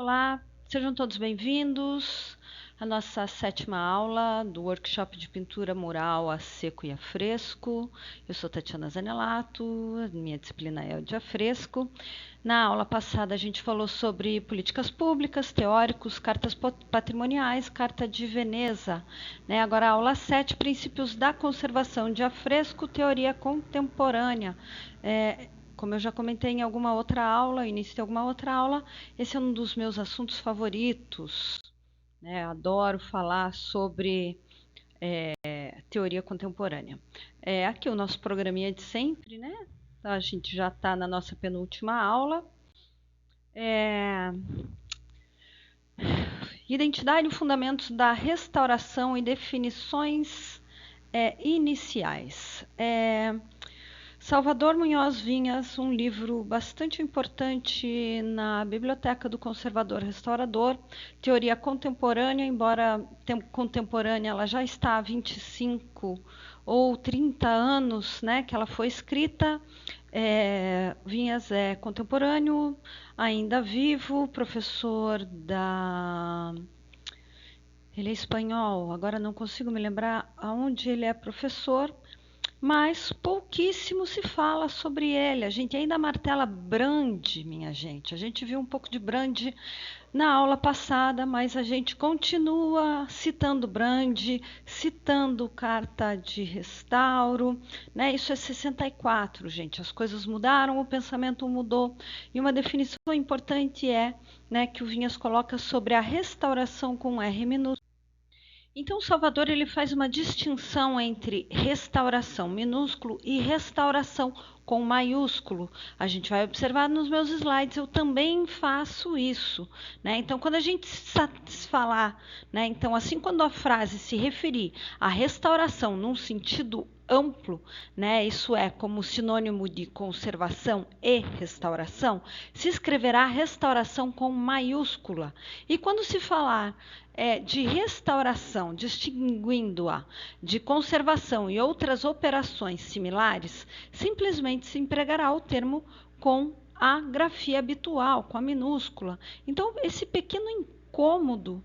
Olá, sejam todos bem-vindos à nossa 7ª aula do workshop de pintura mural a seco e a fresco. Eu sou Tatiana Zanelato, minha disciplina é o de a fresco. Na aula passada a gente falou sobre políticas públicas, teóricos, cartas patrimoniais, carta de Veneza. Agora a aula 7, princípios da conservação de a fresco, teoria contemporânea. Como eu já comentei em alguma outra aula, início de alguma outra aula, esse é um dos meus assuntos favoritos. Adoro falar sobre teoria contemporânea. Aqui o nosso programinha de sempre, né? A gente já está na nossa penúltima aula. Identidade e fundamentos da restauração e definições iniciais. Salvador Munhoz Vinhas, um livro bastante importante na Biblioteca do Conservador Restaurador, teoria contemporânea, embora contemporânea ela já está há 25 ou 30 anos, né, que ela foi escrita. Vinhas é contemporâneo, ainda vivo, professor da... Ele é espanhol, agora não consigo me lembrar aonde ele é professor, mas pouquíssimo se fala sobre ele. A gente ainda martela Brande, minha gente. A gente viu um pouco de Brande na aula passada, mas a gente continua citando Brande, citando carta de restauro, né? Isso é 64, gente. As coisas mudaram, o pensamento mudou. E uma definição importante é, né, que o Vinhas coloca sobre a restauração com R minúsculo. Então, o Salvador ele faz uma distinção entre restauração minúsculo e restauração com maiúsculo. A gente vai observar nos meus slides, eu também faço isso, né? Então, quando a gente falar, né? Então, assim, quando a frase se referir à restauração num sentido amplo, né? Isso é como sinônimo de conservação e restauração, se escreverá restauração com maiúscula. E quando se falar de restauração, distinguindo-a de conservação e outras operações similares, simplesmente se empregará o termo com a grafia habitual, com a minúscula. Então, esse pequeno incômodo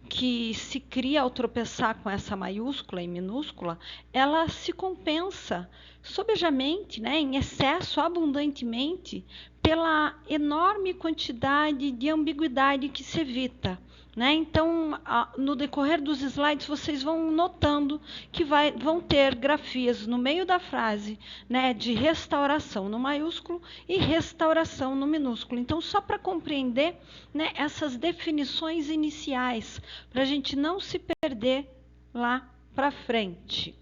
que se cria ao tropeçar com essa maiúscula e minúscula, ela se compensa sobejamente, né, em excesso, abundantemente, pela enorme quantidade de ambiguidade que se evita. Então, no decorrer dos slides, vocês vão notando que vão ter grafias no meio da frase, né, de restauração no maiúsculo e restauração no minúsculo. Então, só para compreender, né, essas definições iniciais, para a gente não se perder lá para frente.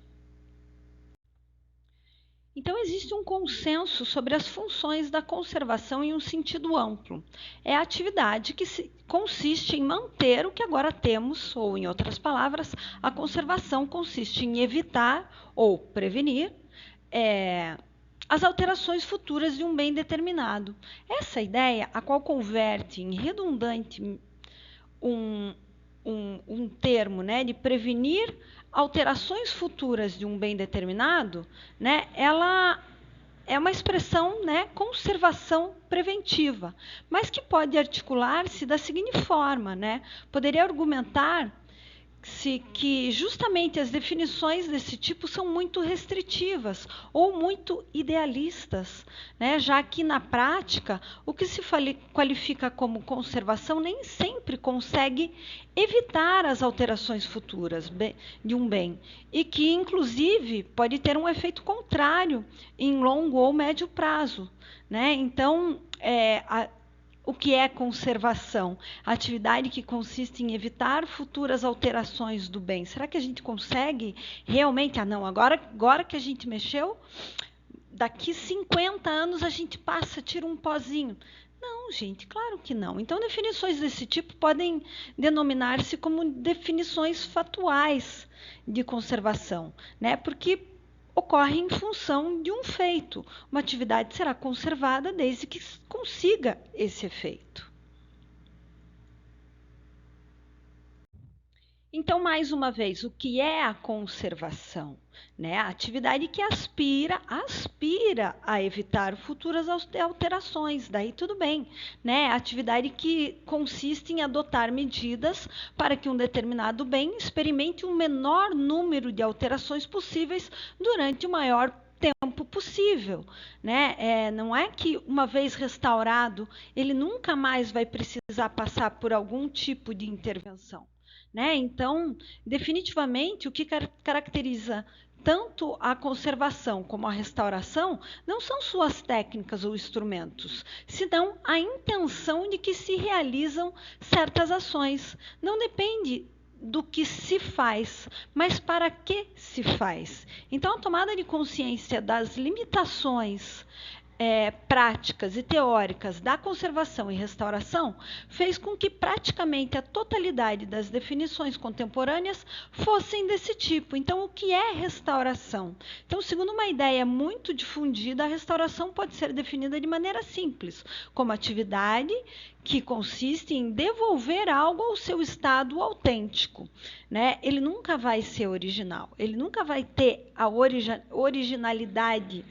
Então, existe um consenso sobre as funções da conservação em um sentido amplo. É a atividade que consiste em manter o que agora temos, ou, em outras palavras, a conservação consiste em evitar ou prevenir as alterações futuras de um bem determinado. Essa ideia, a qual converte em redundante um termo, né, de prevenir alterações futuras de um bem determinado, né, ela é uma expressão, né, conservação preventiva, mas que pode articular-se da seguinte forma, né? Poderia argumentar que justamente as definições desse tipo são muito restritivas ou muito idealistas, né? Já que na prática o que se qualifica como conservação nem sempre consegue evitar as alterações futuras de um bem e que inclusive pode ter um efeito contrário em longo ou médio prazo, né? Então, o que é conservação? A atividade que consiste em evitar futuras alterações do bem. Será que a gente consegue realmente? Não, agora que a gente mexeu, daqui 50 anos a gente passa, tira um pozinho. Não, gente, claro que não. Então, definições desse tipo podem denominar-se como definições fatuais de conservação, né? Porque ocorre em função de um feito. Uma atividade será conservada desde que consiga esse efeito. Então, mais uma vez, o que é a conservação? né? A atividade que aspira a evitar futuras alterações, daí tudo bem, né? A atividade que consiste em adotar medidas para que um determinado bem experimente um menor número de alterações possíveis durante o maior tempo possível, né? Não é que uma vez restaurado ele nunca mais vai precisar passar por algum tipo de intervenção, né? Então, definitivamente, o que caracteriza tanto a conservação como a restauração não são suas técnicas ou instrumentos, senão a intenção de que se realizam certas ações. Não depende do que se faz, mas para que se faz. Então, a tomada de consciência das limitações práticas e teóricas da conservação e restauração fez com que praticamente a totalidade das definições contemporâneas fossem desse tipo. Então, o que é restauração? Então, segundo uma ideia muito difundida, a restauração pode ser definida de maneira simples, como atividade que consiste em devolver algo ao seu estado autêntico, né? Ele nunca vai ser original, ele nunca vai ter a originalidade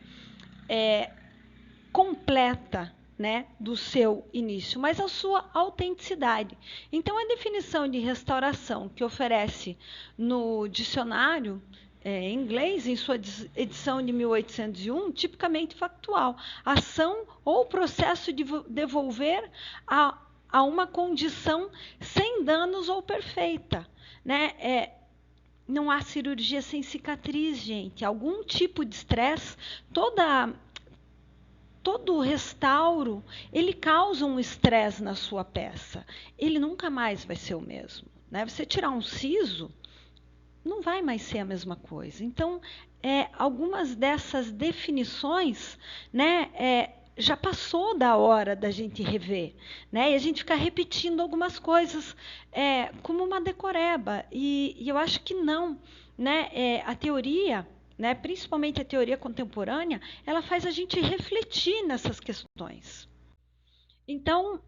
completa, né, do seu início, mas a sua autenticidade. Então, a definição de restauração que oferece no dicionário em inglês, em sua edição de 1801, tipicamente factual: ação ou processo de devolver a uma condição sem danos ou perfeita, né? Não há cirurgia sem cicatriz, gente. Algum tipo de estresse, todo restauro, ele causa um estresse na sua peça. Ele nunca mais vai ser o mesmo, né? Você tirar um siso, não vai mais ser a mesma coisa. Então, algumas dessas definições, né, já passou da hora da gente rever, né? E a gente fica repetindo algumas coisas como uma decoreba. E eu acho que não, né? A teoria, né, principalmente a teoria contemporânea, ela faz a gente refletir nessas questões. Então,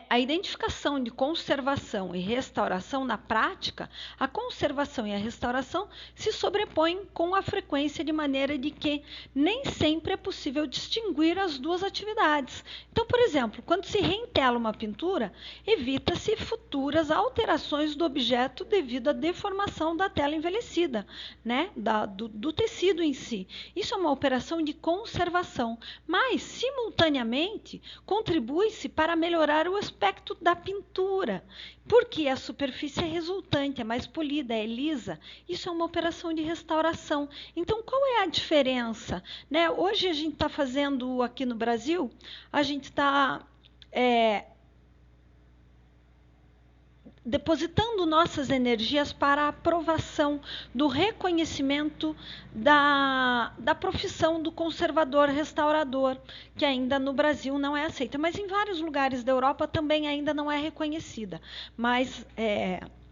a identificação de conservação e restauração na prática, a conservação e a restauração se sobrepõem com a frequência de maneira de que nem sempre é possível distinguir as duas atividades. Então, por exemplo, quando se reentela uma pintura, evita-se futuras alterações do objeto devido à deformação da tela envelhecida, né, do tecido em si. Isso é uma operação de conservação, mas, simultaneamente, contribui-se para melhorar o aspecto da pintura, porque a superfície é resultante, é mais polida, é lisa. Isso é uma operação de restauração. Então, qual é a diferença, né? Hoje a gente está fazendo aqui no Brasil, a gente está depositando nossas energias para a aprovação do reconhecimento da profissão do conservador restaurador, que ainda no Brasil não é aceita, mas em vários lugares da Europa também ainda não é reconhecida. Mas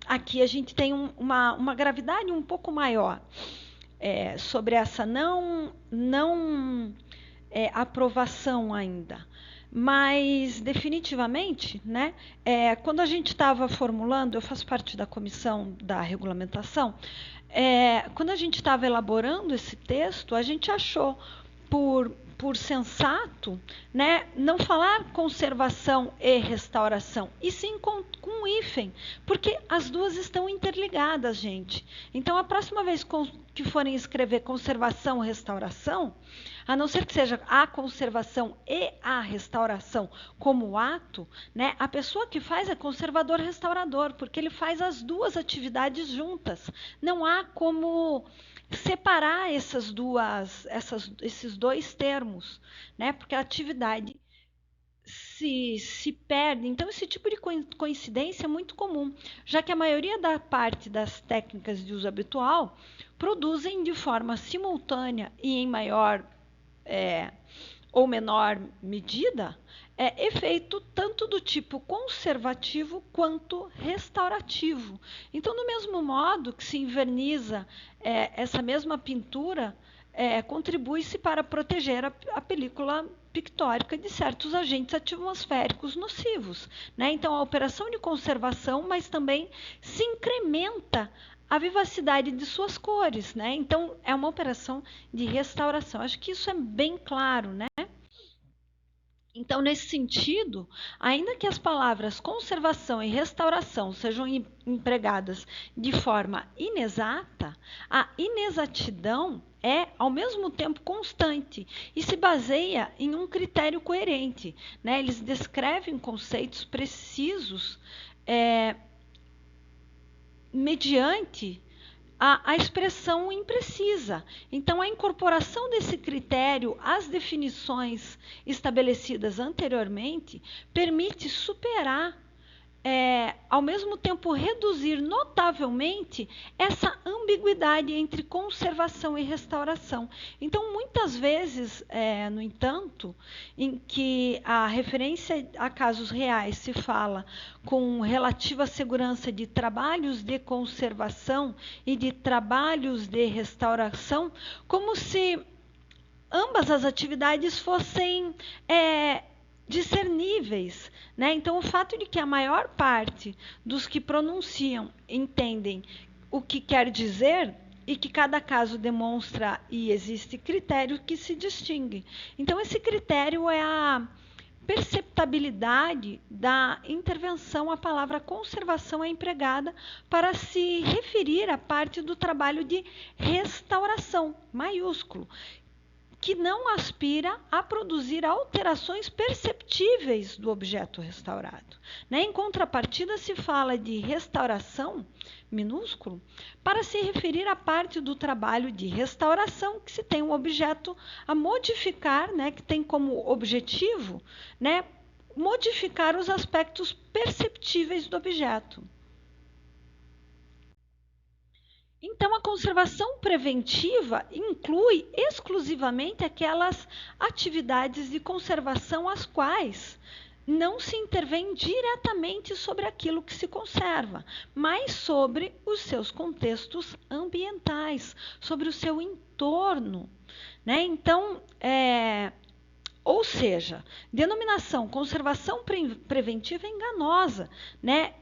aqui a gente tem uma gravidade um pouco maior sobre essa não aprovação ainda. Mas, definitivamente, né, quando a gente estava formulando, eu faço parte da comissão da regulamentação, quando a gente estava elaborando esse texto, a gente achou por sensato, né, não falar conservação e restauração, e sim com hífen, porque as duas estão interligadas, gente. Então, a próxima vez que forem escrever conservação e restauração, a não ser que seja a conservação e a restauração como ato, né, a pessoa que faz é conservador-restaurador, porque ele faz as duas atividades juntas. Não há como separar esses dois termos, né, porque a atividade se perde. Então, esse tipo de coincidência é muito comum, já que a maioria da parte das técnicas de uso habitual produzem de forma simultânea e em maior ou menor medida, efeito tanto do tipo conservativo quanto restaurativo. Então, do mesmo modo que se inverniza essa mesma pintura, contribui-se para proteger a película pictórica de certos agentes atmosféricos nocivos, né? Então, a operação de conservação, mas também se incrementa a vivacidade de suas cores, né? Então, é uma operação de restauração. Acho que isso é bem claro, né? Então, nesse sentido, ainda que as palavras conservação e restauração sejam empregadas de forma inexata, a inexatidão é, ao mesmo tempo, constante e se baseia em um critério coerente, né? Eles descrevem conceitos precisos mediante a expressão imprecisa. Então, a incorporação desse critério às definições estabelecidas anteriormente permite superar, ao mesmo tempo reduzir notavelmente essa ambiguidade entre conservação e restauração. Então, muitas vezes, no entanto, em que a referência a casos reais se fala com relativa segurança de trabalhos de conservação e de trabalhos de restauração, como se ambas as atividades fossem discerníveis, né? Então, o fato de que a maior parte dos que pronunciam entendem o que quer dizer e que cada caso demonstra e existe critério que se distingue. Então, esse critério é a perceptabilidade da intervenção. A palavra conservação é empregada para se referir à parte do trabalho de restauração, maiúsculo, que não aspira a produzir alterações perceptíveis do objeto restaurado, né? Em contrapartida, se fala de restauração, minúsculo, para se referir à parte do trabalho de restauração que se tem um objeto a modificar, né? Que tem como objetivo, né? Modificar os aspectos perceptíveis do objeto. Então, a conservação preventiva inclui exclusivamente aquelas atividades de conservação às quais não se intervém diretamente sobre aquilo que se conserva, mas sobre os seus contextos ambientais, sobre o seu entorno, né? Então, ou seja, denominação conservação preventiva é enganosa, né?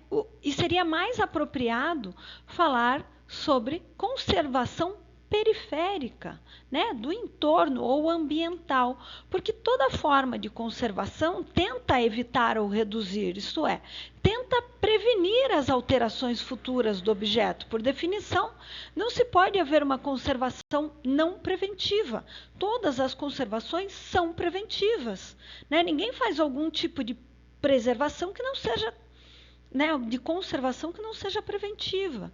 E seria mais apropriado falar sobre conservação periférica, né, do entorno ou ambiental, porque toda forma de conservação tenta evitar ou reduzir, isto é, tenta prevenir as alterações futuras do objeto. Por definição, não se pode haver uma conservação não preventiva. Todas as conservações são preventivas, né? Ninguém faz algum tipo de preservação que não seja, né, de conservação que não seja preventiva.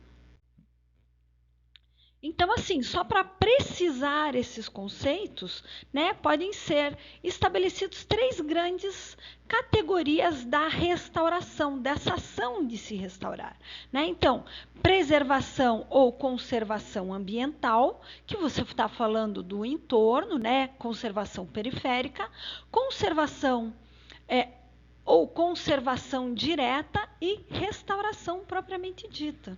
Então, assim, só para precisar esses conceitos, né, podem ser estabelecidos 3 grandes categorias da restauração, dessa ação de se restaurar, né? Então, preservação ou conservação ambiental, que você está falando do entorno, né, conservação periférica, conservação ou conservação direta e restauração propriamente dita.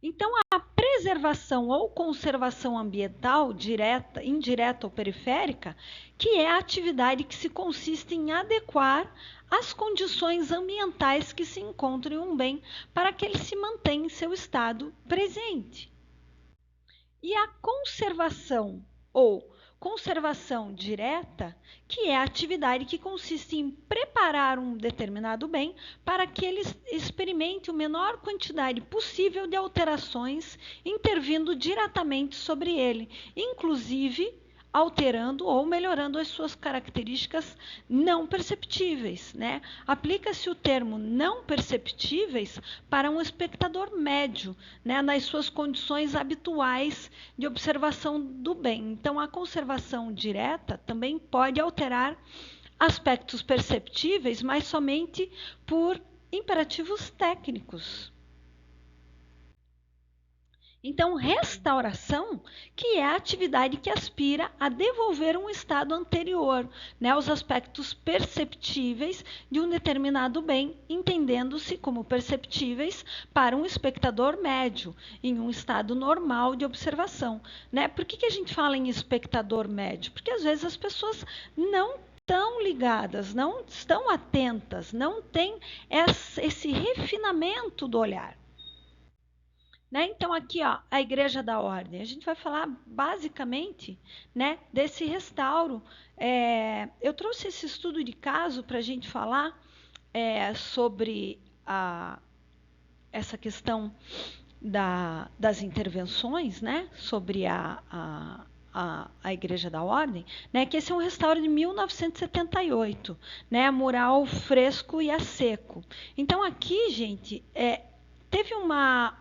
Então, a preservação ou conservação ambiental, direta, indireta ou periférica, que é a atividade que se consiste em adequar as condições ambientais que se encontram em um bem para que ele se mantenha em seu estado presente. E a conservação ou conservação direta, que é a atividade que consiste em preparar um determinado bem para que ele experimente a menor quantidade possível de alterações, intervindo diretamente sobre ele, inclusive alterando ou melhorando as suas características não perceptíveis, né? Aplica-se o termo não perceptíveis para um espectador médio, né, nas suas condições habituais de observação do bem. Então, a conservação direta também pode alterar aspectos perceptíveis, mas somente por imperativos técnicos. Então, restauração, que é a atividade que aspira a devolver um estado anterior, né, os aspectos perceptíveis de um determinado bem, entendendo-se como perceptíveis para um espectador médio, em um estado normal de observação, né? Por que a gente fala em espectador médio? Porque às vezes as pessoas não estão ligadas, não estão atentas, não têm esse refinamento do olhar. Né? Então, aqui, ó, a Igreja da Ordem. A gente vai falar basicamente, né, desse restauro. Eu trouxe esse estudo de caso para a gente falar sobre essa questão das intervenções, né, sobre a Igreja da Ordem, né, que esse é um restauro de 1978, né, mural fresco e a seco. Então, aqui, gente, teve uma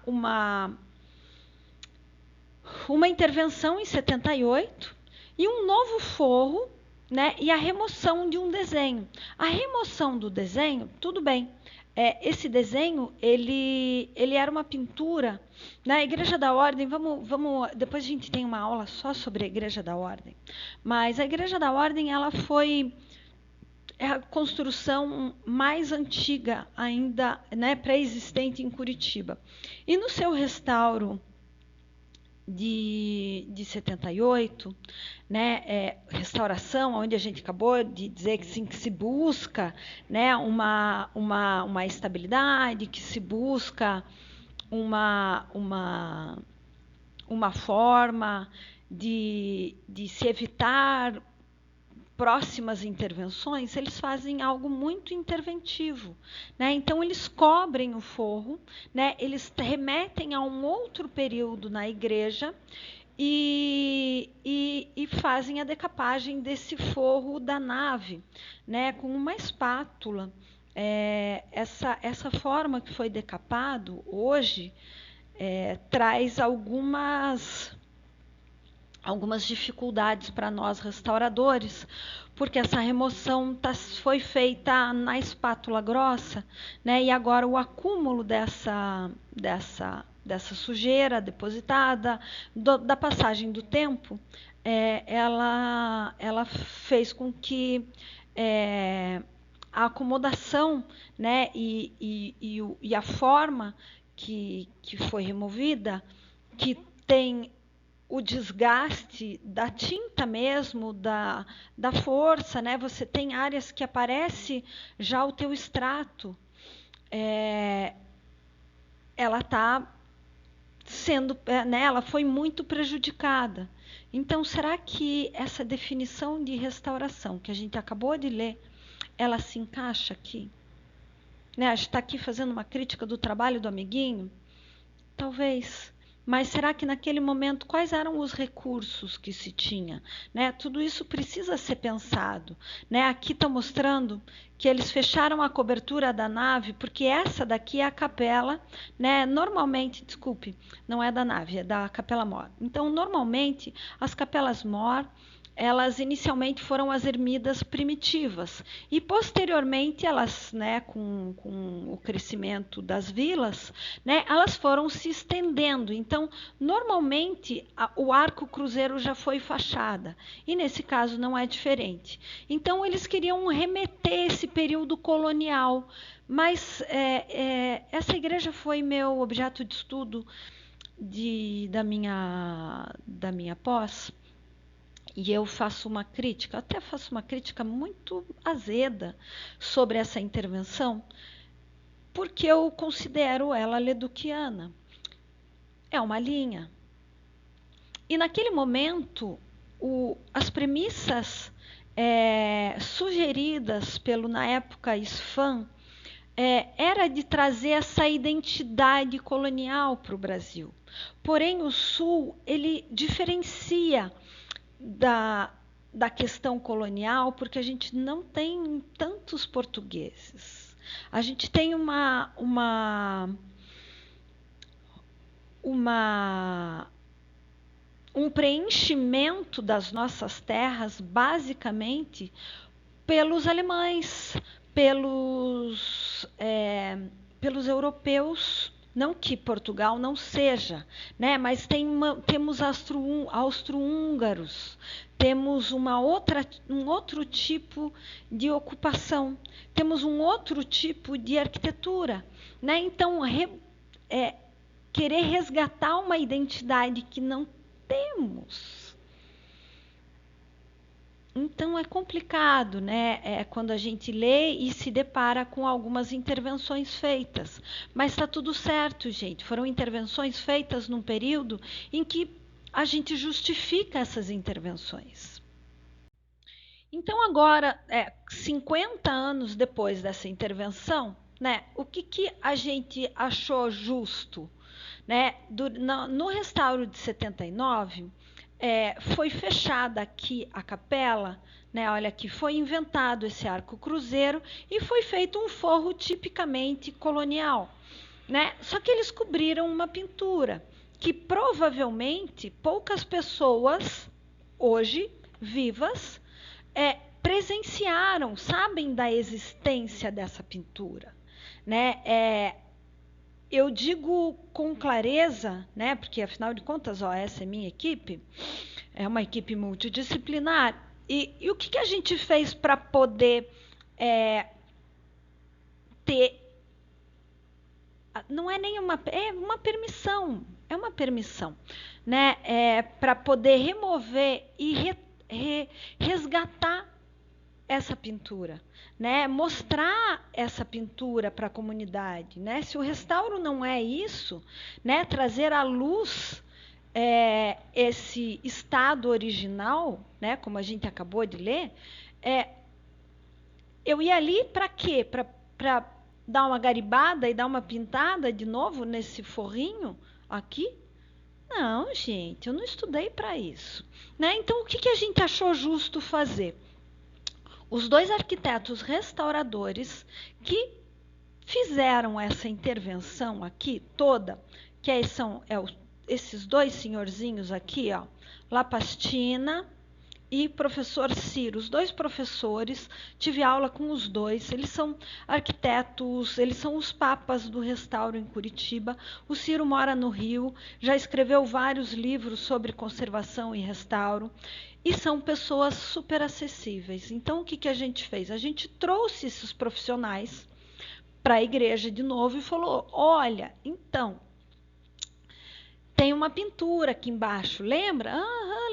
intervenção em 78 e um novo forro, né, e a remoção de um desenho. A remoção do desenho, tudo bem. Esse desenho, ele era uma pintura na Igreja da Ordem. Depois a gente tem uma aula só sobre a Igreja da Ordem. Mas a Igreja da Ordem, ela foi a construção mais antiga ainda, né, pré-existente em Curitiba. E no seu restauro de 78, né, restauração, onde a gente acabou de dizer que, sim, que se busca, né, uma estabilidade, que se busca uma forma de se evitar próximas intervenções, eles fazem algo muito interventivo, né? Então, eles cobrem o forro, né? Eles remetem a um outro período na igreja e fazem a decapagem desse forro da nave, né? Com uma espátula. Essa forma que foi decapado hoje traz algumas dificuldades para nós restauradores, porque essa remoção foi feita na espátula grossa, né? E agora o acúmulo dessa sujeira depositada, da passagem do tempo, ela fez com que a acomodação, né, e a forma que foi removida, que tem o desgaste da tinta mesmo, da força, né? Você tem áreas que aparece já o teu extrato. Ela está sendo, né? Ela foi muito prejudicada. Então, será que essa definição de restauração que a gente acabou de ler, ela se encaixa aqui? Né? A gente está aqui fazendo uma crítica do trabalho do amiguinho? Talvez. Mas será que naquele momento quais eram os recursos que se tinha? Né? Tudo isso precisa ser pensado. Né? Aqui está mostrando que eles fecharam a cobertura da nave, porque essa daqui é a capela, né? Normalmente, desculpe, não é da nave, é da Capela Mor. Então, normalmente, as capelas Mor, elas inicialmente foram as ermidas primitivas e posteriormente elas, né, com o crescimento das vilas, né, elas foram se estendendo. Então, normalmente o arco cruzeiro já foi fachada e nesse caso não é diferente. Então, eles queriam remeter esse período colonial, mas essa igreja foi meu objeto de estudo da minha pós. E eu faço uma crítica, até faço uma crítica muito azeda sobre essa intervenção, porque eu considero ela leduquiana. É uma linha. E naquele momento, as premissas sugeridas pelo, na época, SFAM, era de trazer essa identidade colonial para o Brasil. Porém, o Sul, ele diferencia da questão colonial, porque a gente não tem tantos portugueses. A gente tem um preenchimento das nossas terras, basicamente, pelos alemães, pelos europeus. Não que Portugal não seja, né? Mas temos austro-húngaros, temos um outro tipo de ocupação, temos um outro tipo de arquitetura, né? Então, querer resgatar uma identidade que não temos Então é complicado, né? Quando a gente lê e se depara com algumas intervenções feitas. Mas está tudo certo, gente. Foram intervenções feitas num período em que a gente justifica essas intervenções. Então agora, 50 anos depois dessa intervenção, né? O que a gente achou justo, né? No restauro de 79, foi fechada aqui a capela, né? Olha aqui, foi inventado esse arco cruzeiro e foi feito um forro tipicamente colonial, né? Só que eles cobriram uma pintura que provavelmente poucas pessoas hoje vivas presenciaram, sabem da existência dessa pintura, né? Eu digo com clareza, né? Porque afinal de contas, essa é minha equipe, é uma equipe multidisciplinar. E o que a gente fez para poder ter? Não é nenhuma, uma permissão, né? Para poder remover e resgatar essa pintura, né? Mostrar essa pintura para a comunidade, né? Se o restauro não é isso, né? Trazer à luz esse estado original, né? Como a gente acabou de ler, eu ia ali para quê? Para dar uma garibada e dar uma pintada de novo nesse forrinho aqui? Não, gente, eu não estudei para isso, né? Então, o que a gente achou justo fazer? Os dois arquitetos restauradores que fizeram essa intervenção aqui toda, que são esses dois senhorzinhos aqui, ó, Lapastina e professor Ciro, os dois professores, tive aula com os dois, eles são arquitetos, eles são os papas do restauro em Curitiba. O Ciro mora no Rio, já escreveu vários livros sobre conservação e restauro, e são pessoas super acessíveis. Então, o que a gente fez? A gente trouxe esses profissionais para a igreja de novo e falou: olha, então, tem uma pintura aqui embaixo, lembra?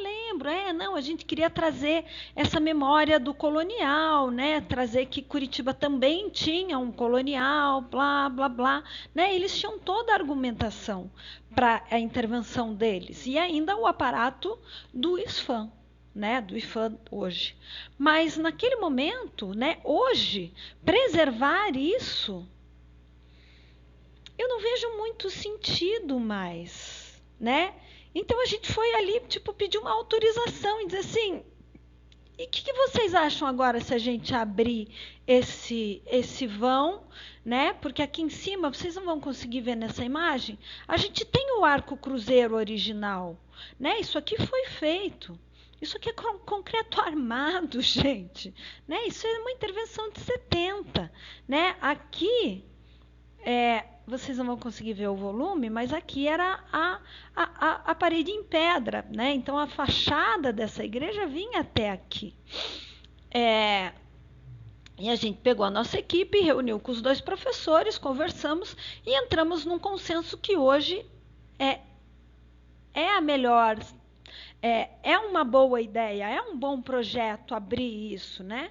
Lembro. Não, a gente queria trazer essa memória do colonial, né? Trazer que Curitiba também tinha um colonial, blá, blá, blá, né? Eles tinham toda a argumentação para a intervenção deles e ainda o aparato do ISFAM, né, do IFAM hoje. Mas naquele momento, né, hoje, preservar isso, eu não vejo muito sentido mais, né? Então a gente foi ali, tipo, pedir uma autorização e dizer assim: e o que vocês acham agora se a gente abrir esse vão, né? Porque aqui em cima, vocês não vão conseguir ver nessa imagem, a gente tem o arco cruzeiro original, né? Isso aqui foi feito. Isso aqui é concreto armado, gente, né? Isso é uma intervenção de 70, né? Aqui, vocês não vão conseguir ver o volume, mas aqui era a parede em pedra, né? Então a fachada dessa igreja vinha até aqui. E a gente pegou a nossa equipe, reuniu com os dois professores, conversamos e entramos num consenso que hoje é a melhor. É uma boa ideia, é um bom projeto abrir isso, né?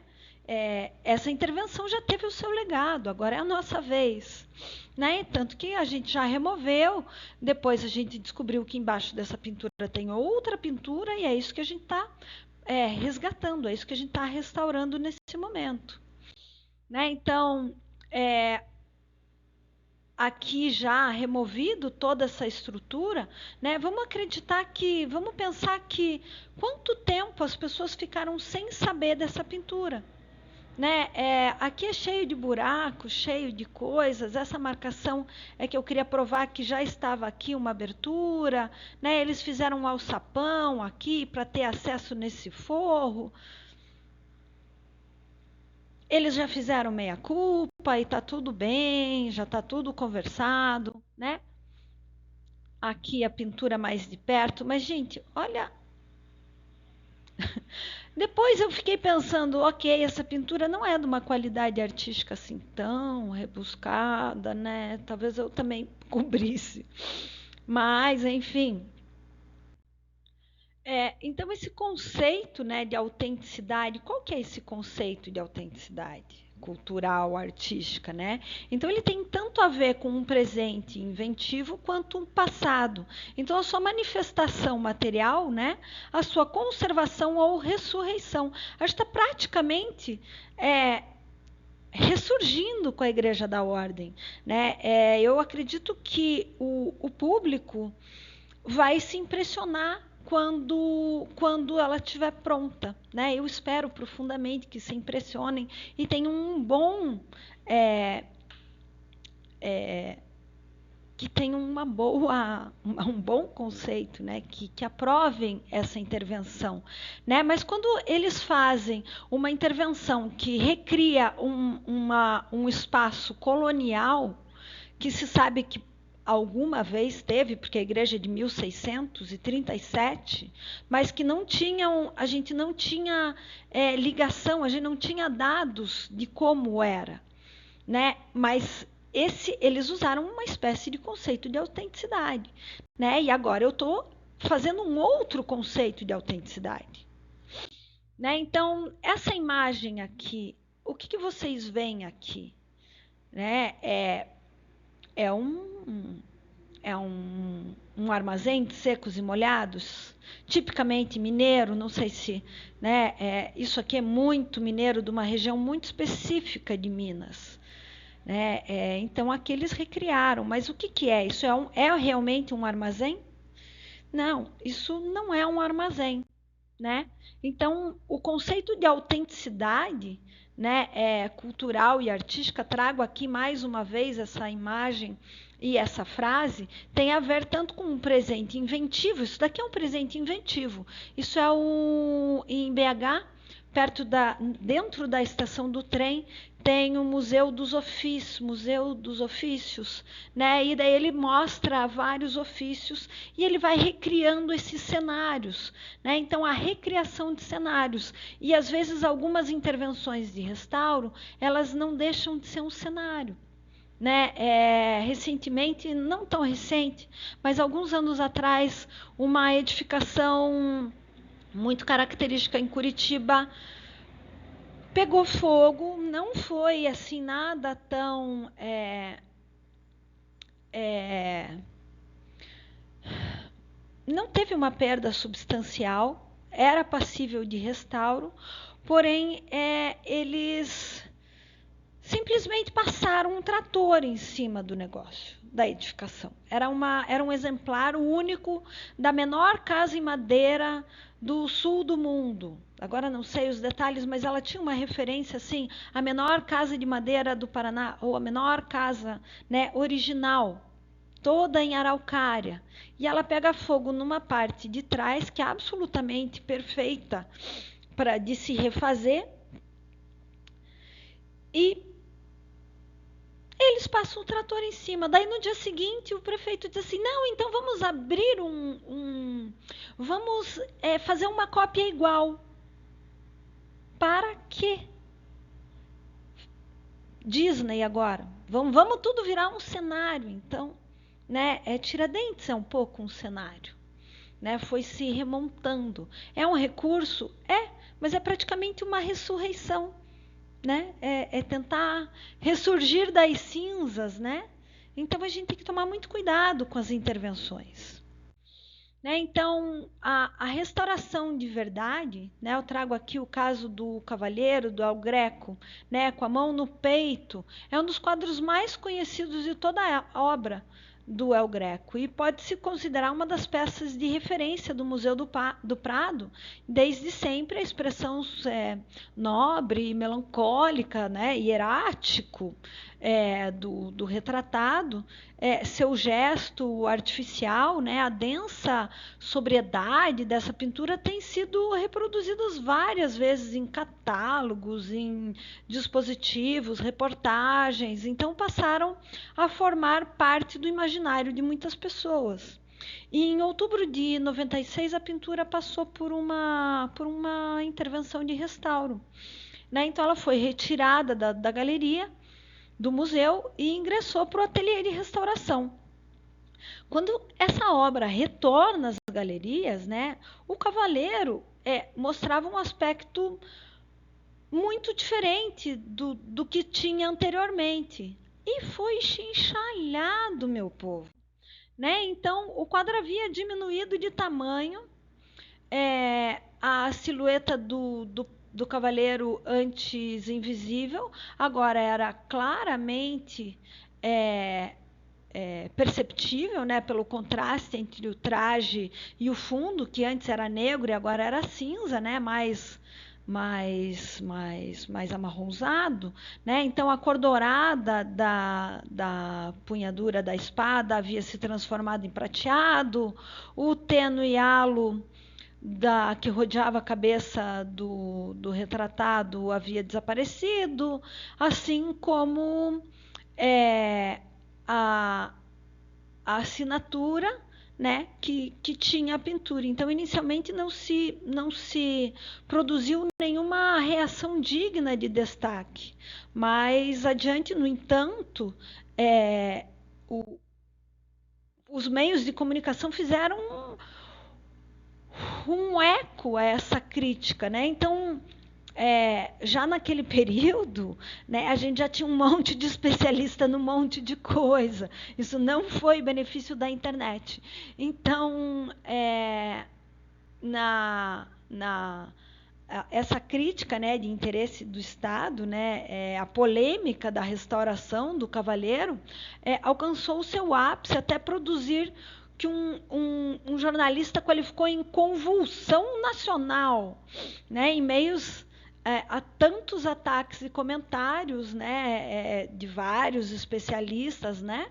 Essa intervenção já teve o seu legado, agora é a nossa vez, né? Tanto que a gente já removeu, depois a gente descobriu que embaixo dessa pintura tem outra pintura e é isso que a gente está resgatando, é isso que a gente está restaurando nesse momento, né? Então, aqui já removido toda essa estrutura, né? Vamos pensar que quanto tempo as pessoas ficaram sem saber dessa pintura, né? Aqui é cheio de buracos, cheio de coisas. Essa marcação é que eu queria provar que já estava aqui uma abertura, né? Eles fizeram um alçapão aqui para ter acesso nesse forro. Eles já fizeram meia-culpa e está tudo bem, já está tudo conversado, né? Aqui a pintura mais de perto, mas, gente, olha. Depois eu fiquei pensando, ok, essa pintura não é de uma qualidade artística assim tão rebuscada, né? Talvez eu também cobrisse. Mas, enfim. Então, esse conceito, né, de autenticidade, qual que é esse conceito de autenticidade cultural, artística, né? Então, ele tem tanto a ver com um presente inventivo quanto um passado. Então, a sua manifestação material, né, a sua conservação ou ressurreição, a gente está praticamente ressurgindo com a Igreja da Ordem, né? Eu acredito que o público vai se impressionar quando ela estiver pronta, né? Eu espero profundamente que se impressionem e tenham que tenham um bom conceito, né? Que aprovem essa intervenção, né? Mas quando eles fazem uma intervenção que recria um espaço colonial, que se sabe que alguma vez teve, porque a igreja é de 1637, mas que não tinham, a gente não tinha ligação, a gente não tinha dados de como era, né? Mas eles usaram uma espécie de conceito de autenticidade, né? E agora eu estou fazendo um outro conceito de autenticidade, né? Então, essa imagem aqui, o que vocês veem aqui, né? É um armazém de secos e molhados, tipicamente mineiro, não sei se, né, isso aqui é muito mineiro, de uma região muito específica de Minas, né? Então aqui eles recriaram, mas o que é? Isso é realmente um armazém? Não, isso não é um armazém, né? Então o conceito de autenticidade, né, cultural e artística, trago aqui mais uma vez essa imagem e essa frase, tem a ver tanto com um presente inventivo. Isso daqui é um presente inventivo. Isso é em BH, dentro da estação do trem, tem o Museu dos Ofícios, né? E daí ele mostra vários ofícios e ele vai recriando esses cenários, né? Então a recriação de cenários e às vezes algumas intervenções de restauro, elas não deixam de ser um cenário, né? Recentemente, não tão recente, mas alguns anos atrás, uma edificação muito característica em Curitiba pegou fogo. Não foi assim nada tão não teve uma perda substancial, era passível de restauro, porém eles simplesmente passaram um trator em cima do negócio, da edificação. Era um exemplar único da menor casa em madeira do sul do mundo. Agora não sei os detalhes, mas ela tinha uma referência assim, a menor casa de madeira do Paraná, ou a menor casa, né, original, toda em araucária. E ela pega fogo numa parte de trás que é absolutamente perfeita de se refazer. E eles passam o trator em cima. Daí no dia seguinte o prefeito diz assim, não, então vamos abrir vamos fazer uma cópia igual. Para quê? Disney agora. Vamos tudo virar um cenário, então, né? Tiradentes é um pouco um cenário, né? Foi se remontando. É um recurso? Mas é praticamente uma ressurreição, né? Tentar ressurgir das cinzas, né? Então a gente tem que tomar muito cuidado com as intervenções, né? Então a restauração de verdade, né? Eu trago aqui o caso do Cavalheiro, do El Greco, né? Com a mão no peito, é um dos quadros mais conhecidos de toda a obra do El Greco e pode-se considerar uma das peças de referência do Museu do Prado, desde sempre a expressão nobre, melancólica, né, hierático do retratado, seu gesto artificial, né, a densa sobriedade dessa pintura tem sido reproduzidas várias vezes em catálogos, em dispositivos, reportagens, então passaram a formar parte do imaginário de muitas pessoas. E em outubro de 96 a pintura passou por uma intervenção de restauro, né? Então ela foi retirada da galeria do museu e ingressou para o ateliê de restauração. Quando essa obra retorna às galerias, né, o Cavaleiro mostrava um aspecto muito diferente do que tinha anteriormente. E foi chinchalhado, meu povo. Né? Então, o quadro havia diminuído de tamanho, a silhueta do cavaleiro antes invisível, agora era claramente perceptível, né, pelo contraste entre o traje e o fundo, que antes era negro e agora era cinza, né, mais amarronzado, né? Então a cor dourada da punhadura da espada havia se transformado em prateado, o tênue halo que rodeava a cabeça do retratado havia desaparecido, assim como a assinatura, né, que tinha a pintura. Então, inicialmente não se produziu nenhuma reação digna de destaque. Mais adiante, no entanto, os meios de comunicação fizeram um eco a essa crítica, né? Então, já naquele período, né, a gente já tinha um monte de especialista num monte de coisa. Isso não foi benefício da internet. Então, essa crítica, né, de interesse do Estado, né, a polêmica da restauração do Cavaleiro, alcançou o seu ápice até produzir que um jornalista qualificou em convulsão nacional, né, em meios a tantos ataques e comentários, né, de vários especialistas, né,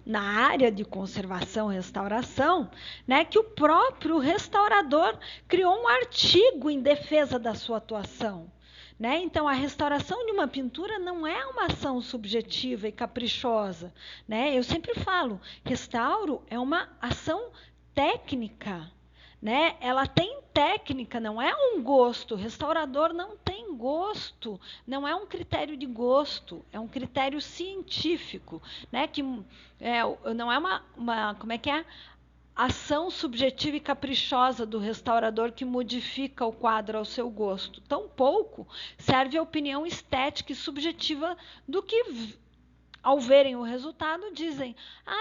na área de conservação e restauração, né, que o próprio restaurador criou um artigo em defesa da sua atuação. Né? Então, a restauração de uma pintura não é uma ação subjetiva e caprichosa. Né? Eu sempre falo, restauro é uma ação técnica. Né? Ela tem técnica, não é um gosto. O restaurador não tem gosto, não é um critério de gosto, é um critério científico, né? Que não é uma como é que é? Ação subjetiva e caprichosa do restaurador que modifica o quadro ao seu gosto. Tampouco serve a opinião estética e subjetiva do que, ao verem o resultado, dizem: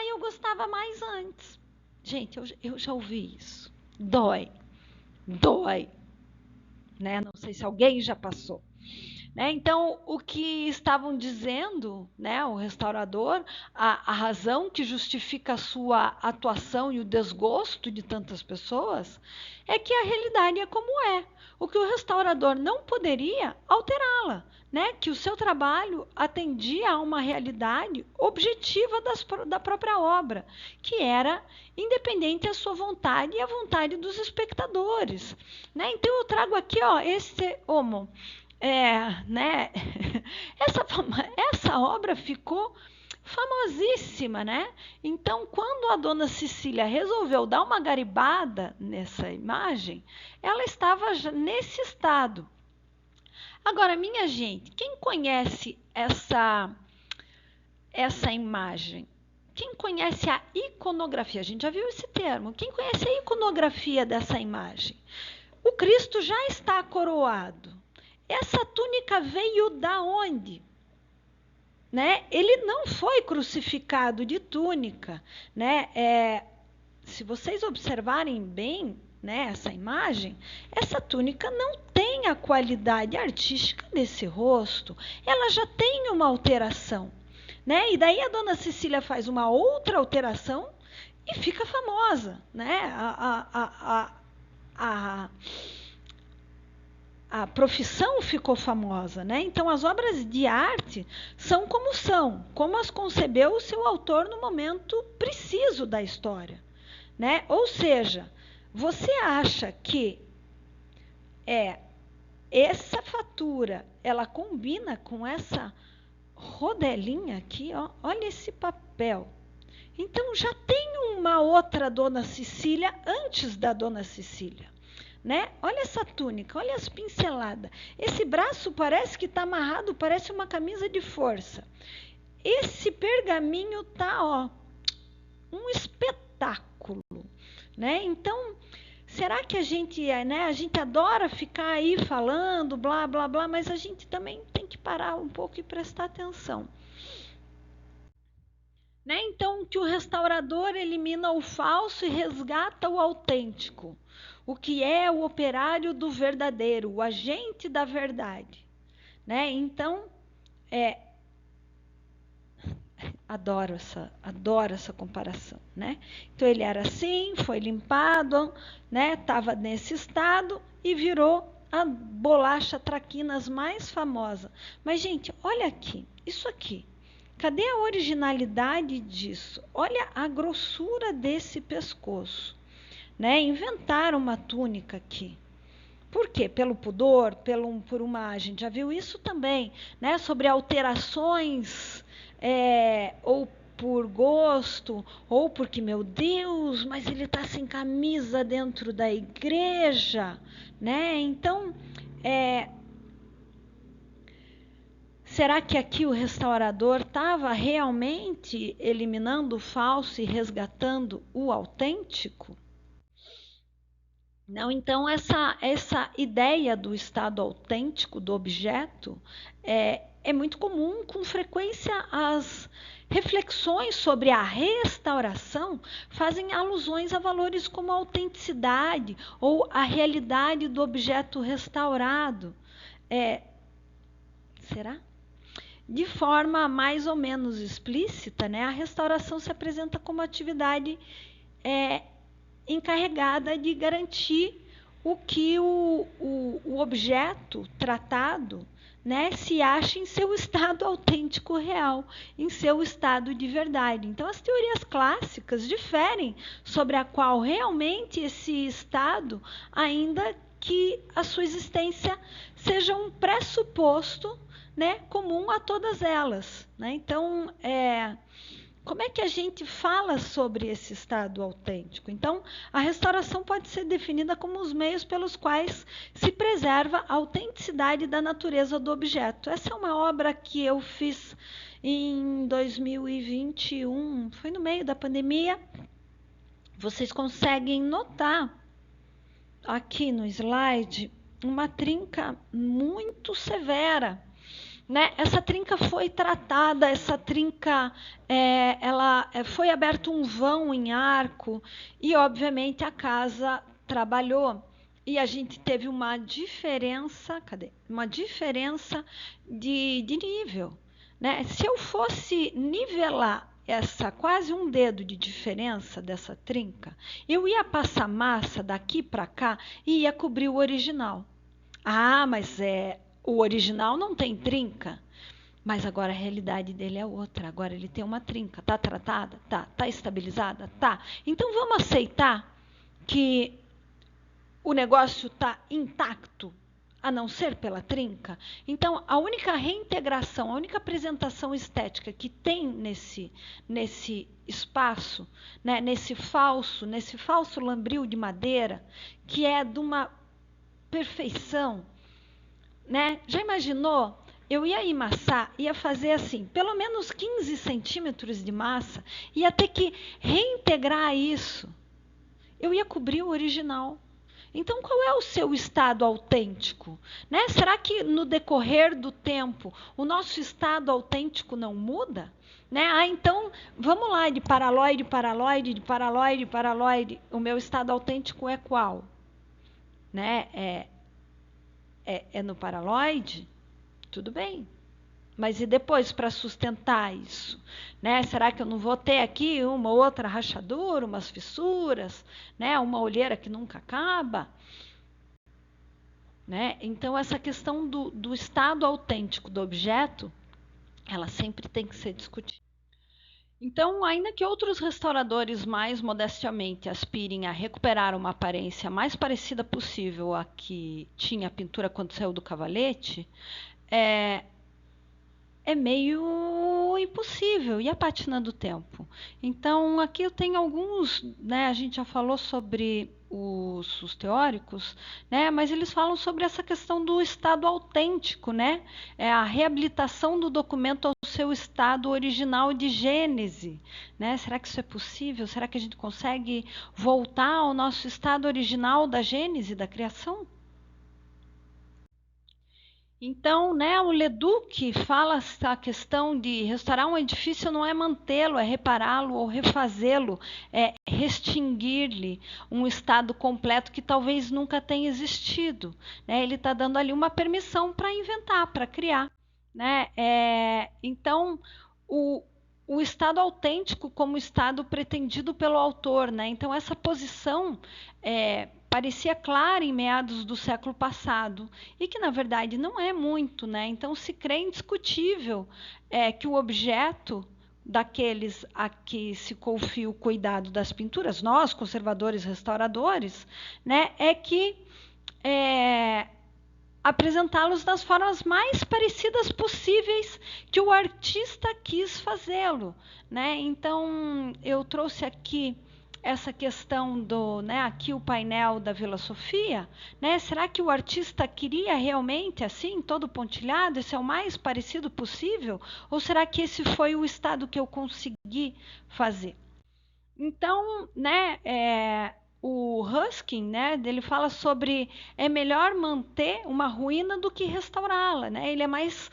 eu gostava mais antes. Gente, eu já ouvi isso. Dói. Né? Não sei se alguém já passou. Né? Então, o que estavam dizendo, né, o restaurador, a razão que justifica a sua atuação e o desgosto de tantas pessoas, é que a realidade é como é. O que o restaurador não poderia alterá-la, né? Que o seu trabalho atendia a uma realidade objetiva da própria obra, que era independente da sua vontade e a vontade dos espectadores. Né? Então, eu trago aqui esse homo. Né? Essa obra ficou famosíssima, né? Então, quando a dona Cecília resolveu dar uma garibada nessa imagem, ela estava nesse estado. Agora, minha gente, quem conhece essa imagem? Quem conhece a iconografia? A gente já viu esse termo. Quem conhece a iconografia dessa imagem? O Cristo já está coroado. Essa túnica veio da onde? Né? Ele não foi crucificado de túnica. Né? Se vocês observarem bem, né, essa imagem, essa túnica não tem a qualidade artística desse rosto. Ela já tem uma alteração. Né? E daí a dona Cecília faz uma outra alteração e fica famosa. Né? A profissão ficou famosa, né? Então, as obras de arte são, como as concebeu o seu autor no momento preciso da história, né? Ou seja, você acha que essa fatura, ela combina com essa rodelinha aqui, ó? Olha esse papel. Então, já tem uma outra dona Cecília antes da dona Cecília. Né? Olha essa túnica, olha as pinceladas. Esse braço parece que está amarrado, parece uma camisa de força. esse pergaminho tá, ó, um espetáculo, né? Então, será que a gente, né, a gente adora ficar aí falando, blá, blá, blá, mas a gente também tem que parar um pouco e prestar atenção. Né? Então, que o restaurador elimina o falso e resgata o autêntico, o que é o operário do verdadeiro, o agente da verdade. Né? Então, adoro essa comparação. Né? Então, ele era assim, foi limpado, né? Estava nesse estado e virou a bolacha traquinas mais famosa. Mas, gente, olha aqui, isso aqui. Cadê a originalidade disso? Olha a grossura desse pescoço. Né? Inventaram uma túnica aqui. Por quê? Pelo pudor, por uma... A gente já viu isso também, né? Sobre alterações, ou por gosto, ou porque, meu Deus, mas ele está sem camisa dentro da igreja. Né? Então, será que aqui o restaurador estava realmente eliminando o falso e resgatando o autêntico? Não, então essa ideia do estado autêntico do objeto é muito comum. Com frequência as reflexões sobre a restauração fazem alusões a valores como a autenticidade ou a realidade do objeto restaurado. Será? De forma mais ou menos explícita, né, a restauração se apresenta como atividade encarregada de garantir o que o objeto tratado, né, se acha em seu estado autêntico real, em seu estado de verdade. Então, as teorias clássicas diferem sobre a qual realmente esse estado, ainda que a sua existência seja um pressuposto, né, comum a todas elas. Né? Então, como é que a gente fala sobre esse estado autêntico? Então, a restauração pode ser definida como os meios pelos quais se preserva a autenticidade da natureza do objeto. Essa é uma obra que eu fiz em 2021, foi no meio da pandemia. Vocês conseguem notar aqui no slide uma trinca muito severa. Né? Essa trinca foi tratada, essa trinca, ela foi aberto um vão em arco e, obviamente, a casa trabalhou. E a gente teve uma diferença, uma diferença de nível. Né? Se eu fosse nivelar essa quase um dedo de diferença dessa trinca, eu ia passar massa daqui para cá e ia cobrir o original. Ah, mas o original não tem trinca, mas agora a realidade dele é outra. Agora ele tem uma trinca. Está tratada? Tá. Está estabilizada? Tá. Então vamos aceitar que o negócio está intacto, a não ser pela trinca? Então, a única reintegração, a única apresentação estética que tem nesse espaço, né, nesse falso lambril de madeira, que é de uma perfeição, né? Já imaginou? Eu ia emassar, ia fazer assim, pelo menos 15 centímetros de massa, ia ter que reintegrar isso. Eu ia cobrir o original. Então, qual é o seu estado autêntico? Né? Será que no decorrer do tempo o nosso estado autêntico não muda? Né? Ah, então, vamos lá, de paraloide, paraloide, de paraloide, paraloide. O meu estado autêntico é qual? Né? É no paraloide? Tudo bem. Mas e depois para sustentar isso? Né? Será que eu não vou ter aqui uma outra rachadura, umas fissuras, né? Uma olheira que nunca acaba? Né? Então, essa questão do estado autêntico do objeto, ela sempre tem que ser discutida. Então, ainda que outros restauradores mais modestamente aspirem a recuperar uma aparência mais parecida possível à que tinha a pintura quando saiu do cavalete, é meio impossível. E a pátina do tempo? Então, aqui eu tenho alguns, né, a gente já falou sobre os teóricos, né? Mas eles falam sobre essa questão do estado autêntico, né? É a reabilitação do documento ao seu estado original de gênese, né? Será que isso é possível? Será que a gente consegue voltar ao nosso estado original da gênese, da criação? Então, né, o Leduc fala a questão de restaurar um edifício não é mantê-lo, é repará-lo ou refazê-lo, é restituir-lhe um estado completo que talvez nunca tenha existido. Né? Ele está dando ali uma permissão para inventar, para criar. Né? Então, o estado autêntico como estado pretendido pelo autor. Né? Então, essa posição parecia clara em meados do século passado e que, na verdade, não é muito. Né? Então, se crê indiscutível que o objeto daqueles a que se confia o cuidado das pinturas, nós, conservadores restauradores, né, é que apresentá-los das formas mais parecidas possíveis que o artista quis fazê-lo, né? Então eu trouxe aqui essa questão do, né, aqui o painel da Vila Sofia, né? Será que o artista queria realmente assim, todo pontilhado, esse é o mais parecido possível, ou será que esse foi o estado que eu consegui fazer? Então, né, o Ruskin, né, ele fala sobre é melhor manter uma ruína do que restaurá-la, né? Ele é mais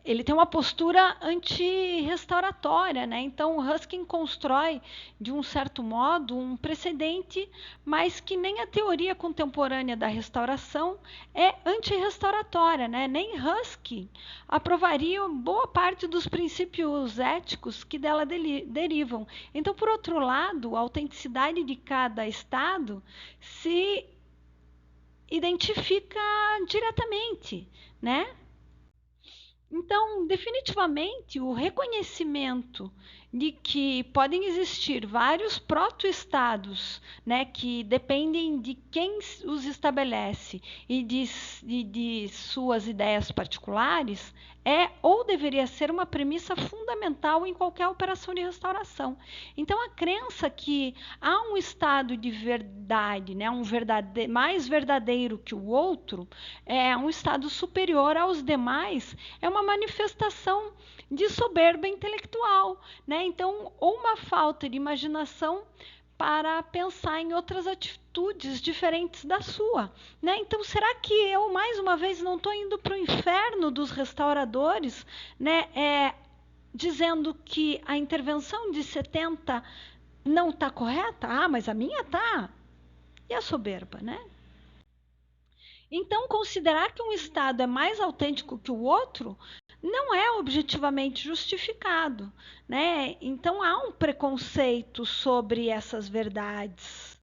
ele tem uma postura anti-restauratória, né? Então o Ruskin constrói, de um certo modo, um precedente, mas que nem a teoria contemporânea da restauração é anti-restauratória, né? Nem Ruskin aprovaria boa parte dos princípios éticos que dela derivam. Então, por outro lado, a autenticidade de cada estado se identifica diretamente, né? Então, definitivamente, o reconhecimento de que podem existir vários protoestados, né, que dependem de quem os estabelece e de suas ideias particulares, é ou deveria ser uma premissa fundamental em qualquer operação de restauração. Então, a crença que há um estado de verdade, né, mais verdadeiro que o outro, é um estado superior aos demais, é uma manifestação de soberba intelectual, né? Então, ou uma falta de imaginação para pensar em outras atitudes diferentes da sua, né? Então, será que eu, mais uma vez, não estou indo para o inferno dos restauradores, né? Dizendo que a intervenção de 70 não está correta? Ah, mas a minha está. E a soberba, né? Então, considerar que um estado é mais autêntico que o outro não é objetivamente justificado, né? Então, há um preconceito sobre essas verdades.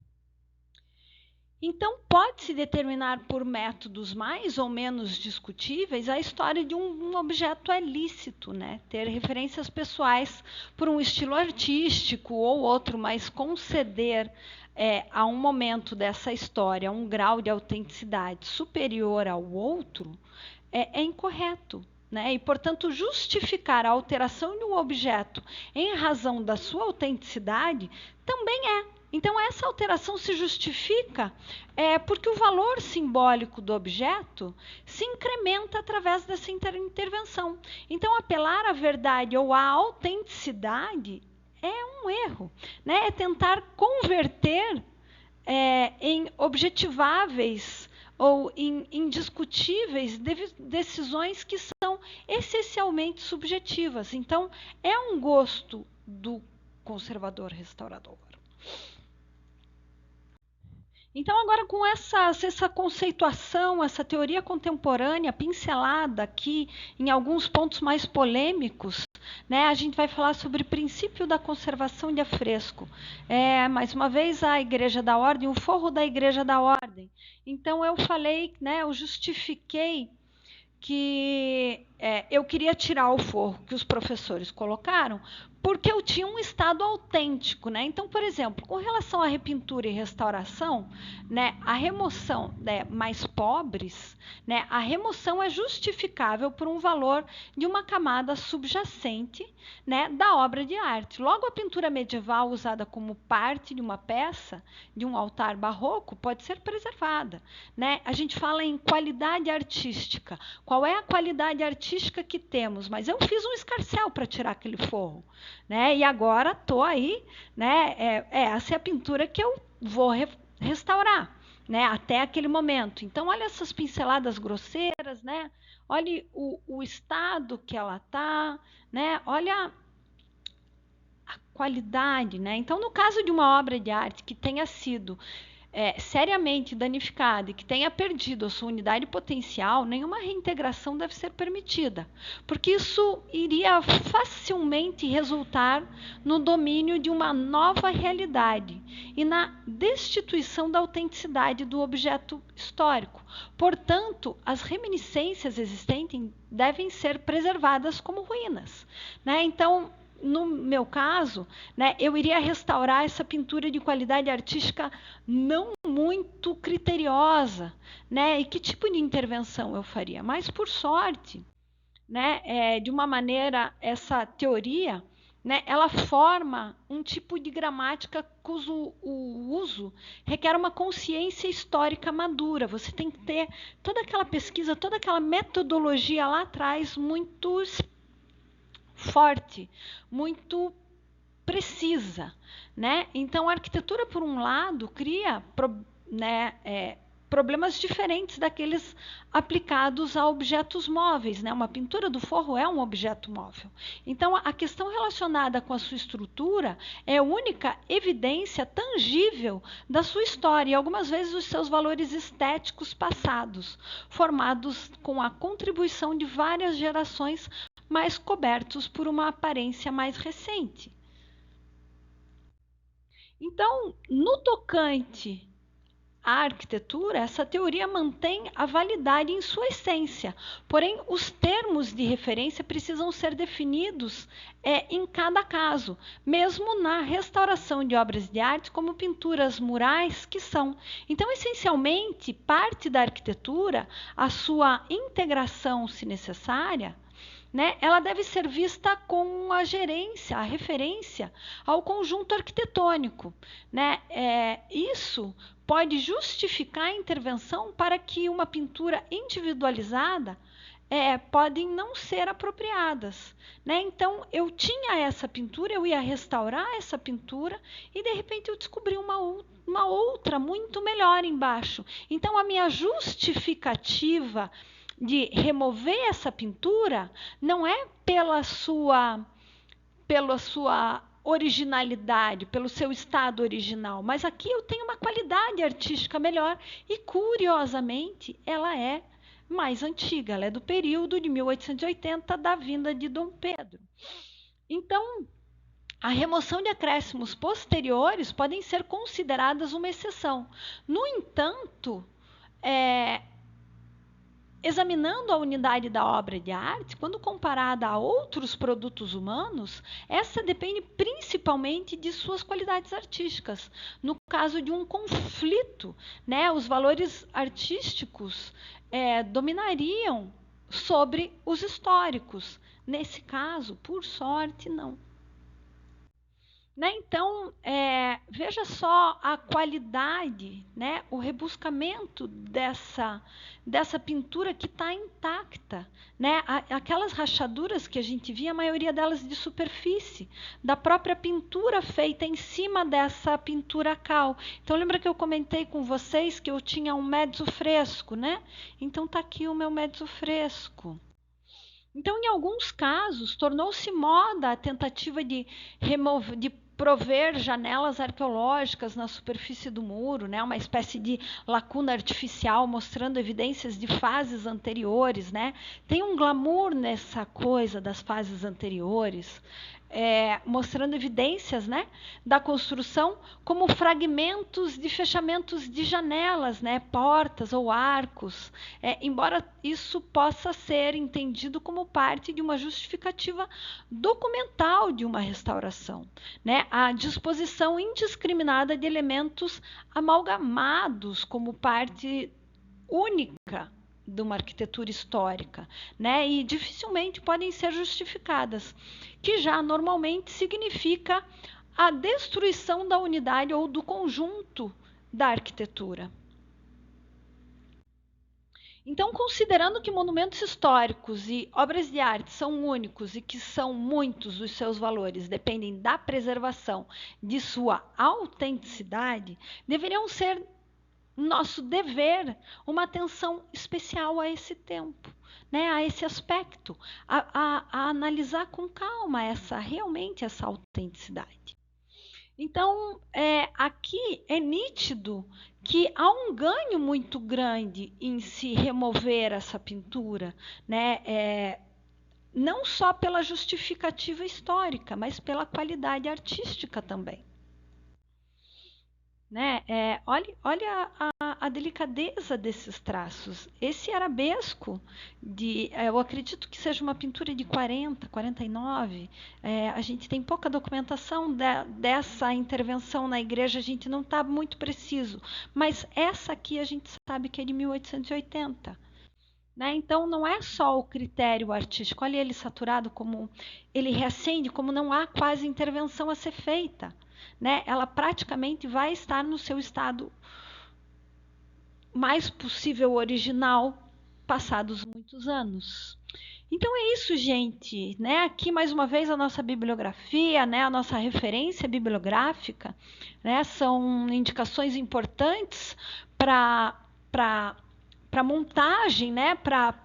Então, pode-se determinar por métodos mais ou menos discutíveis a história de um objeto é lícito, né? Ter referências pessoais por um estilo artístico ou outro, mas conceder a um momento dessa história um grau de autenticidade superior ao outro é incorreto. Né? E, portanto, justificar a alteração de um objeto em razão da sua autenticidade também é. Então, essa alteração se justifica porque o valor simbólico do objeto se incrementa através dessa intervenção. Então, apelar à verdade ou à autenticidade é um erro. Né? É tentar converter em objetiváveis ou indiscutíveis decisões que são essencialmente subjetivas. Então, é um gosto do conservador restaurador. Então, agora com essa conceituação, essa teoria contemporânea pincelada aqui em alguns pontos mais polêmicos, né, a gente vai falar sobre o princípio da conservação de afresco. Mais uma vez, a Igreja da Ordem, o forro da Igreja da Ordem. Então, eu falei, né, eu justifiquei que eu queria tirar o forro que os professores colocaram, porque eu tinha um estado autêntico, né? Então, por exemplo, com relação à repintura e restauração, né, a remoção, né, mais pobres, né, a remoção é justificável por um valor de uma camada subjacente, né, da obra de arte. Logo, a pintura medieval usada como parte de uma peça, de um altar barroco, pode ser preservada, né? A gente fala em qualidade artística. Qual é a qualidade artística que temos? Mas eu fiz um escarcéu para tirar aquele forro, né? E agora estou aí, né? Essa é a pintura que eu vou restaurar, né? Até aquele momento. Então, olha essas pinceladas grosseiras, né? Olhe o estado que ela está, né? Olha a qualidade, né? Então, no caso de uma obra de arte que tenha sido seriamente danificada e que tenha perdido a sua unidade potencial, nenhuma reintegração deve ser permitida, porque isso iria facilmente resultar no domínio de uma nova realidade e na destituição da autenticidade do objeto histórico. Portanto, as reminiscências existentes devem ser preservadas como ruínas, né? Então, no meu caso, né, eu iria restaurar essa pintura de qualidade artística não muito criteriosa, né? E que tipo de intervenção eu faria? Mas, por sorte, né, de uma maneira, essa teoria, né, ela forma um tipo de gramática cujo o uso requer uma consciência histórica madura. Você tem que ter toda aquela pesquisa, toda aquela metodologia lá atrás muito forte, muito precisa, né? Então, a arquitetura, por um lado, cria problemas diferentes daqueles aplicados a objetos móveis, né? Uma pintura do forro é um objeto móvel. Então, a questão relacionada com a sua estrutura é a única evidência tangível da sua história e, algumas vezes, os seus valores estéticos passados, formados com a contribuição de várias gerações, mas cobertos por uma aparência mais recente. Então, no tocante à arquitetura, essa teoria mantém a validade em sua essência, porém, os termos de referência precisam ser definidos em cada caso, mesmo na restauração de obras de arte, como pinturas murais que são. Então, essencialmente, parte da arquitetura, a sua integração, se necessária, né, ela deve ser vista com a gerência, a referência ao conjunto arquitetônico, né? Isso pode justificar a intervenção para que uma pintura individualizada podem não ser apropriadas, né? Então, eu tinha essa pintura, eu ia restaurar essa pintura e, de repente, eu descobri uma outra muito melhor embaixo. Então, a minha justificativa de remover essa pintura não é pela sua originalidade, pelo seu estado original, mas aqui eu tenho uma qualidade artística melhor e, curiosamente, ela é mais antiga, ela é do período de 1880, da vinda de Dom Pedro. Então, a remoção de acréscimos posteriores podem ser consideradas uma exceção. No entanto, examinando a unidade da obra de arte, quando comparada a outros produtos humanos, essa depende principalmente de suas qualidades artísticas. No caso de um conflito, né, os valores artísticos dominariam sobre os históricos. Nesse caso, por sorte, não. Né? Então, veja só a qualidade, né? O rebuscamento dessa pintura que está intacta. Né? Aquelas rachaduras que a gente via, a maioria delas de superfície, da própria pintura feita em cima dessa pintura cal. Então, lembra que eu comentei com vocês que eu tinha um mezzo fresco, né? Então, está aqui o meu mezzo fresco. Então, em alguns casos, tornou-se moda a tentativa de prover janelas arqueológicas na superfície do muro, né? Uma espécie de lacuna artificial mostrando evidências de fases anteriores, né? Tem um glamour nessa coisa das fases anteriores. mostrando evidências, né, da construção como fragmentos de fechamentos de janelas, né, portas ou arcos, embora isso possa ser entendido como parte de uma justificativa documental de uma restauração, né, a disposição indiscriminada de elementos amalgamados como parte única de uma arquitetura histórica, né? E dificilmente podem ser justificadas, que já normalmente significa a destruição da unidade ou do conjunto da arquitetura. Então, considerando que monumentos históricos e obras de arte são únicos e que são muitos os seus valores dependem da preservação de sua autenticidade, deveriam ser nosso dever uma atenção especial a esse tempo, né, a esse aspecto, a analisar com calma realmente essa autenticidade. Então, aqui é nítido que há um ganho muito grande em se remover essa pintura, né, não só pela justificativa histórica, mas pela qualidade artística também. Né? Olha a delicadeza desses traços. Esse arabesco, eu acredito que seja uma pintura de 40, 49. A gente tem pouca documentação dessa intervenção na igreja, a gente não está muito preciso. Mas essa aqui a gente sabe que é de 1880. Né? Então, não é só o critério artístico. Olha ele saturado, como ele reacende, como não há quase intervenção a ser feita. Né? Ela praticamente vai estar no seu estado mais possível original, passados muitos anos. Então é isso, gente. Né? Aqui, mais uma vez, a nossa bibliografia, né? A nossa referência bibliográfica, né? São indicações importantes para montagem, né? para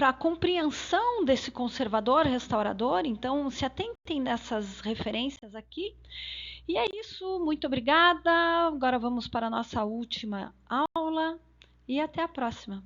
a compreensão desse conservador, restaurador. Então, se atentem nessas referências aqui. E é isso, muito obrigada. Agora vamos para a nossa última aula e até a próxima.